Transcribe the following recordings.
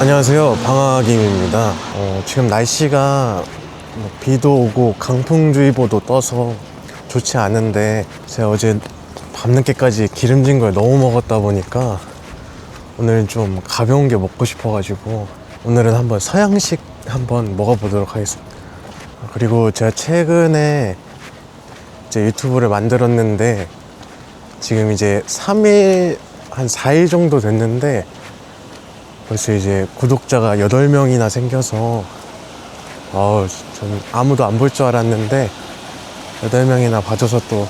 안녕하세요, 방학임입니다. 지금 날씨가 비도 오고 강풍주의보도 떠서 좋지 않은데, 제가 어제 밤늦게까지 기름진 걸 너무 먹었다 보니까 오늘 좀 가벼운 게 먹고 싶어가지고 오늘은 한번 서양식 한번 먹어보도록 하겠습니다. 그리고 제가 최근에 이제 유튜브를 만들었는데 지금 이제 3일, 한 4일 정도 됐는데 벌써 이제 구독자가 8명이나 생겨서 전 아무도 안 볼 줄 알았는데 8명이나 봐줘서 또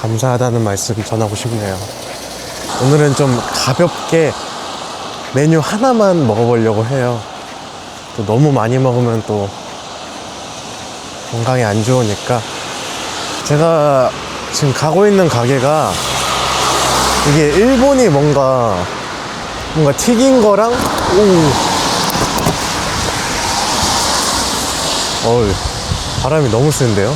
감사하다는 말씀 전하고 싶네요. 오늘은 좀 가볍게 메뉴 하나만 먹어보려고 해요. 또 너무 많이 먹으면 또 건강에 안 좋으니까. 제가 지금 가고 있는 가게가 이게 일본이 뭔가 튀긴 거랑 바람이 너무 센데요?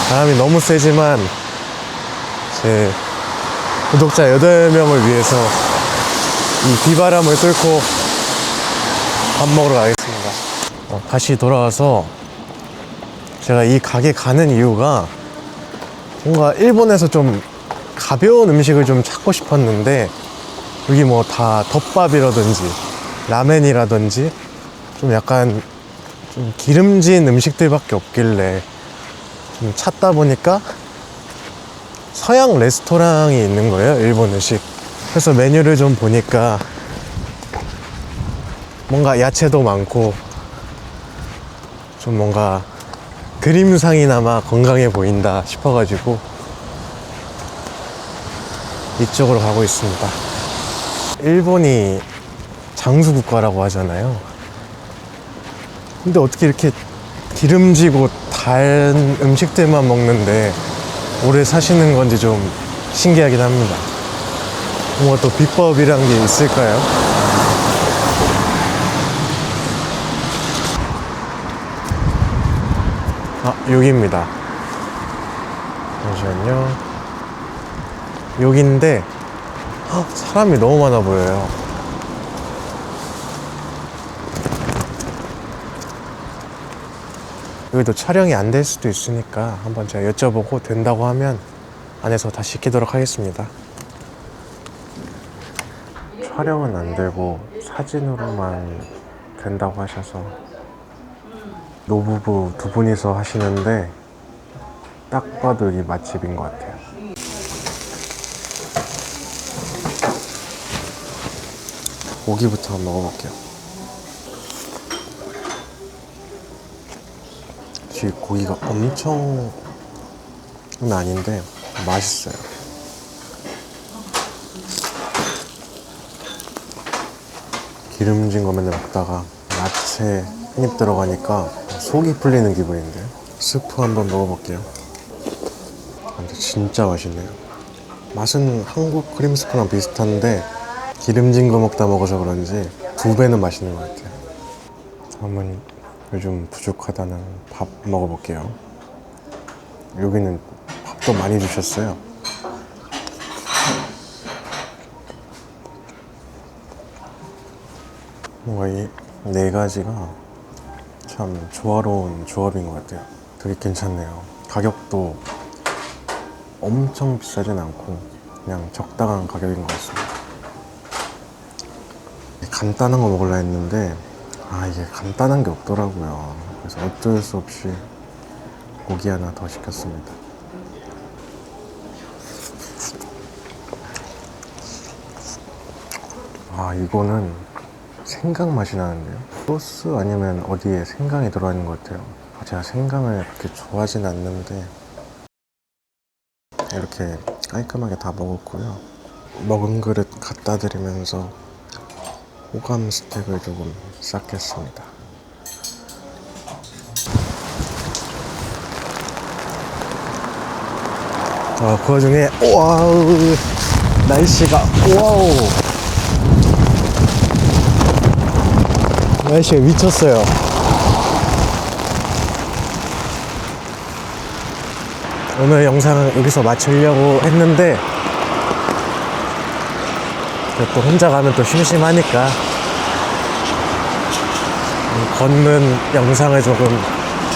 바람이 너무 세지만 제 구독자 8명을 위해서 이 비바람을 뚫고 밥 먹으러 가겠습니다. 다시 돌아와서 제가 이 가게 가는 이유가 뭔가 일본에서 좀 가벼운 음식을 좀 찾고 싶었는데 여기 뭐 다 덮밥이라든지 라멘이라든지 좀 약간 좀 기름진 음식들밖에 없길래 좀 찾다 보니까 서양 레스토랑이 있는 거예요, 일본 음식. 그래서 메뉴를 좀 보니까 뭔가 야채도 많고 좀 뭔가 그림상이나마 건강해 보인다 싶어가지고 이쪽으로 가고 있습니다. 일본이 장수국가라고 하잖아요. 근데 어떻게 이렇게 기름지고 단 음식들만 먹는데 오래 사시는 건지 좀 신기하긴 합니다. 뭔가 또 비법이란 게 있을까요? 여기입니다. 잠시만요. 여기인데 사람이 너무 많아 보여요. 여기도 촬영이 안 될 수도 있으니까 한번 제가 여쭤보고 된다고 하면 안에서 다시 시키도록 하겠습니다. 촬영은 안 되고 사진으로만 된다고 하셔서 노부부 두 분이서 하시는데 딱 봐도 여기 맛집인 것 같아요. 고기부터 한번 먹어볼게요. 지금 고기가 엄청은 아닌데 맛있어요. 기름진 거 맨날 먹다가 야채 한입 들어가니까 속이 풀리는 기분인데요. 스프 한번 먹어볼게요. 근데 진짜 맛있네요. 맛은 한국 크림 스프랑 비슷한데 기름진 거 먹어서 그런지 2배는 맛있는 것 같아요. 다음은 요즘 부족하다는 밥 먹어볼게요. 여기는 밥도 많이 주셨어요. 뭔가 이 4가지가 참 조화로운 조합인 것 같아요. 되게 괜찮네요. 가격도 엄청 비싸진 않고 그냥 적당한 가격인 것 같습니다. 간단한 거 먹으려 했는데 이게 간단한 게 없더라고요. 그래서 어쩔 수 없이 고기 하나 더 시켰습니다. 이거는 생강 맛이 나는데요. 소스 아니면 어디에 생강이 들어있는 것 같아요. 제가 생강을 그렇게 좋아하진 않는데 이렇게 깔끔하게 다 먹었고요. 먹은 그릇 갖다 드리면서 호감 스택을 조금 쌓겠습니다. 그 와중에 날씨가 날씨가 미쳤어요. 오늘 영상을 여기서 마치려고 했는데 또 혼자 가면 또 심심하니까 걷는 영상을 조금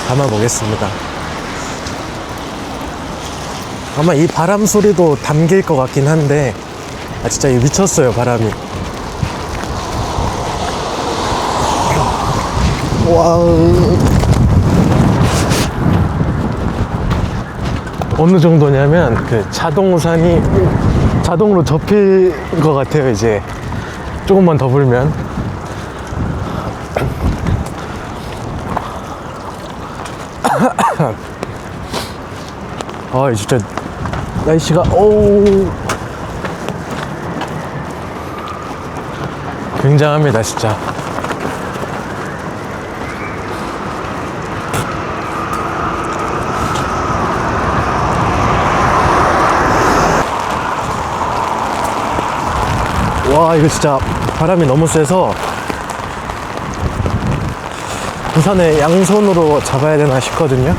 담아보겠습니다. 아마 이 바람 소리도 담길 것 같긴 한데, 진짜 이거 미쳤어요, 바람이. 와우. 어느 정도냐면 그 자동선이 자동으로 접힐 것 같아요. 이제 조금만 더 불면. 아 진짜 날씨가 굉장합니다 진짜. 와 이거 진짜 바람이 너무 세서 우산을 양손으로 잡아야 되나 싶거든요.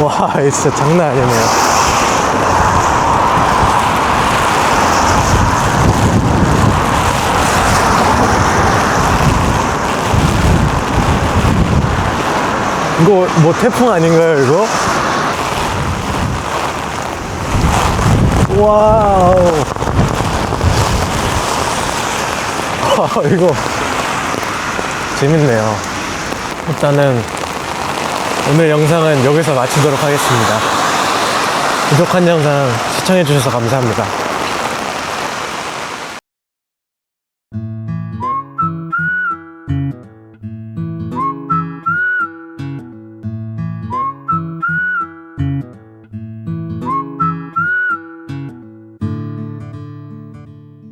와, 이거 진짜 장난 아니네요. 이거 뭐 태풍 아닌가요, 이거? 와우. 와, 이거 재밌네요. 일단은 오늘 영상은 여기서 마치도록 하겠습니다. 부족한 영상 시청해주셔서 감사합니다.